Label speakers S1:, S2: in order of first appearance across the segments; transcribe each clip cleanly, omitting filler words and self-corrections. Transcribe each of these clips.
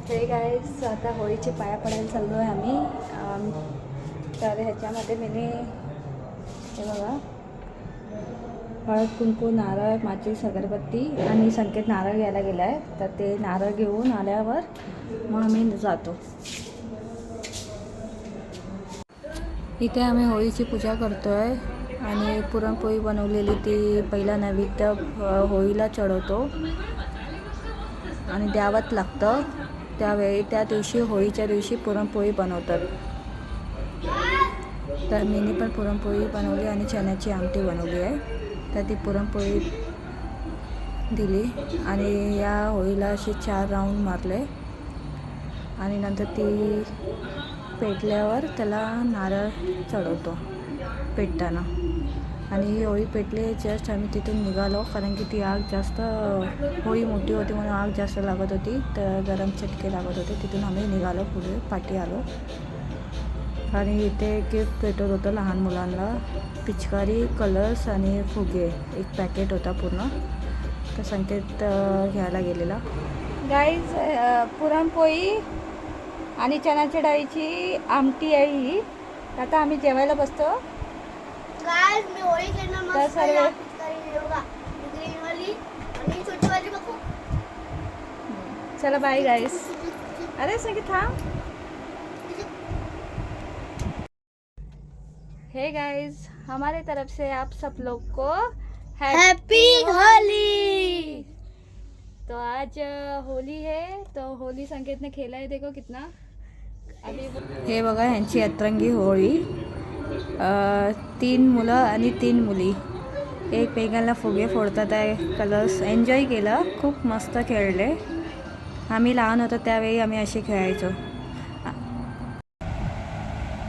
S1: Hey guys आता होळीचे पाया पडायला चाललो आहे आम्ही. तर ह्याच्यामध्ये मी हे बघा हळद कुंकू नारळ माचीस अगरबत्ती आणि संकेत नारळ घ्यायला गेला आहे. तर ते नारळ घेऊन आल्यावर मग आम्ही जातो. इथे आम्ही होळीची पूजा करतो आहे आणि पुरणपोळी बनवलेली ती पहिला नैवेद्य होळीला चढवतो आणि द्यावंच लागतं. त्यावेळी त्या दिवशी होळीच्या दिवशी पुरणपोळी बनवतात. तर मीनी पण पुरणपोळी बनवली आणि चण्याची आमटी बनवली आहे. तर ती पुरणपोळी दिली आणि या होळीला असे 4 राऊंड मारले आणि नंतर ती पेटल्यावर त्याला नारळ चढवतो पेटताना. आणि ही होळी पेटली जस्ट आम्ही तिथून निघालो कारण की ती आग जास्त होळी मोठी होती म्हणून आग जास्त लागत होती. तर गरम चटके लागत होते. तिथून आम्ही निघालो पुढे पाठी आलो आणि इथे गिफ्ट भेटत होतं लहान मुलांना. पिचकारी कलर्स आणि फुगे एक पॅकेट होता पूर्ण. तर संकेत घ्यायला गेलेला. गाईज पुरणपोळी आणि चण्याच्या डाळीची आमटी आहे ही. आता आम्ही जेवायला बसतो.
S2: मी होळी खेळणं मस्त
S1: चला बाय गाइस. अरे संगीत थांब. हे गाइस हमारे तरफ से आप सब लोग को
S2: हैप्पी होली.
S1: तो आज होली है तो होली संकेत ने खेला है. देखो कितना अभी. हे बघा ह्यांची अतरंगी होळी. 3 मुलं आणि 3 मुली एकमेकांना फुगे फोडतात आहे. कलर्स एन्जॉय केलं. खूप मस्त खेळले. आम्ही लहान होतो त्यावेळी आम्ही असे खेळायचो.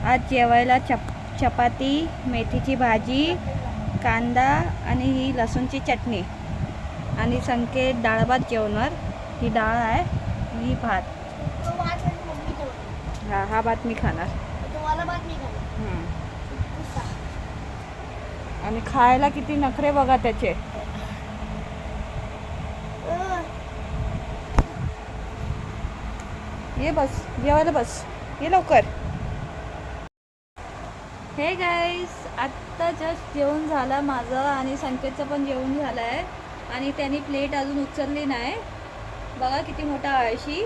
S1: आज जेवायला चपाती मेथीची भाजी कांदा आणि ही लसूणची चटणी आणि संकेत डाळ भात जेवणार. ही डाळ आहे ही भात. हा भात मी खाणार. आणि खायला किती नखरे बघा त्याचे. ये बस जेवायला बस. ये लवकर. हे गाईस आत्ता जस्ट जेवण झालं माझं आणि संकेतचं पण जेवण झालं आहे आणि त्यांनी प्लेट अजून उचलली नाही. बघा किती मोठा आळशी.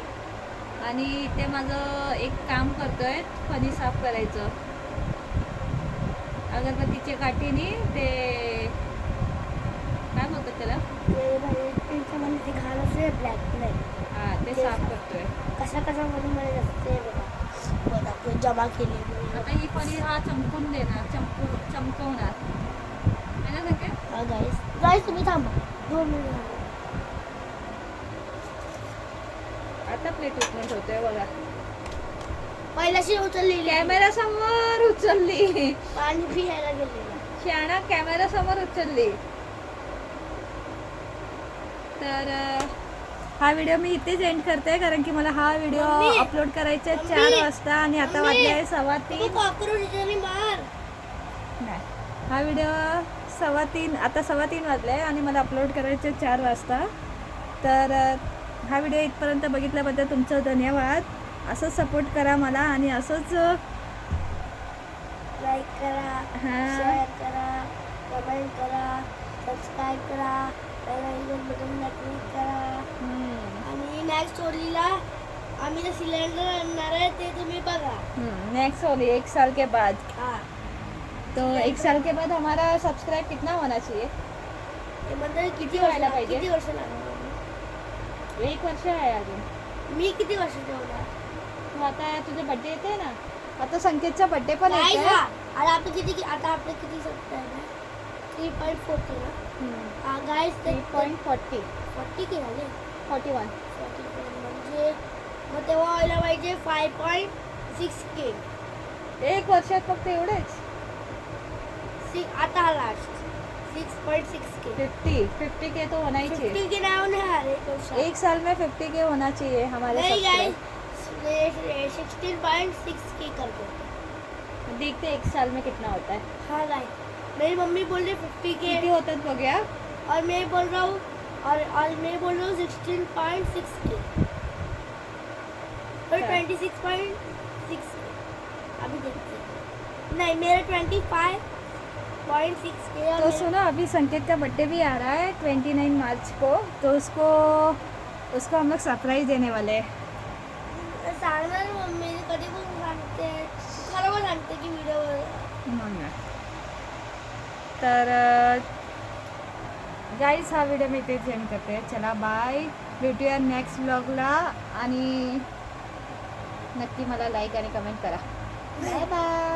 S1: आणि ते माझं एक काम करतोय फणी साफ करायचं अगरबत्तीच्या काठीने. ते काय बोलतात त्याला हां ते साफ करतोय.
S2: कशा मध्ये जमा केली.
S1: आता ही फणी हा चमकून देणार चमकवणार आहे ना संकेत.
S2: हा गाईस तुम्ही थांबा 2 मिनिट.
S1: आता प्लेट उचलून ठेवतोय बघा.
S2: पहिल्याशी उचलली.
S1: कॅमेरा समोर उचलली.
S2: पाणी पियायला गेलेला
S1: शाणा कॅमेरा समोर उचलली. तर हा व्हिडिओ मी इथेच एंड करते कारण की मला हा व्हिडिओ अपलोड करायचा आहे 4 वाजता आणि आता वाजले आहे
S2: 3:15.
S1: नाही हा व्हिडिओ 3:15 आता 3:15 वाजले आहे आणि मला अपलोड करायचे 4 वाजता. तर हा व्हिडिओ इथपर्यंत बघितल्याबद्दल तुमचं धन्यवाद. असंच सपोर्ट करा मला आणि असंच
S2: लाईक करा, शेअर करा, कमेंट करा, सबस्क्राईब करा, बटनला क्लिक करा. आणि नेक्स्ट होलीला आम्ही जे सिलेंडर आणणार आहे ते तुम्ही बघा.
S1: नेक्स्ट होली 1 साल के बाद.
S2: हाँ
S1: तो 1 साल के बाद हमारा सब्सक्राइब कितना होना चाहिए.
S2: ते मतलब किती
S1: व्हायला पाहिजे?
S2: किती वर्ष लागणार.
S1: 1 वर्ष आहे अजून.
S2: मी किती वर्ष ठेवणार.
S1: तू आता तुझे बड्डे येते ना. आता संकेतचा बड्डे पण येते.
S2: आता आपलं किती सबस्क्राइब आहे 3.40 ना. हा गाइस
S1: 3.40
S2: 40 के झाले
S1: 41
S2: म्हणजे मग तेव्हा व्हायला पाहिजे 5.6K.
S1: 1 वर्षात फक्त एवढेच.
S2: आता लास्ट 6.6K.
S1: 50K तो होना ही चाहिए.
S2: 50K नहीं होने वाले
S1: 1 साल में 50K होना चाहिए हमारे.
S2: नहीं गाइस 16.6K कर दो.
S1: देखते 1 साल में कितना होता है.
S2: हाँ गाइस मेरी मम्मी बोल रही 50K
S1: किती होतात बघूया.
S2: और मैं बोल रहा हूँ और मैं बोल रहा हूँ 16.6K. 26.6 अभी देखते हैं। नहीं मेरा 25.6 के और
S1: तो सुनो, अभी संकेत का बर्थडे भी आ रहा है 29 मार्च को, तो उसको हम लोग सरप्राईज देने वाले हैं.
S2: सांगणार मम्मी कधी पण सांगते खरोखर सांगते की व्हिडिओवर
S1: मग काय. तर गाईज हा व्हिडिओ मी इथे सेंड करते. चला बाय, भेटूया नेक्स्ट ब्लॉगला. आणि नक्की मला लाईक आणि कमेंट करा. Bye bye.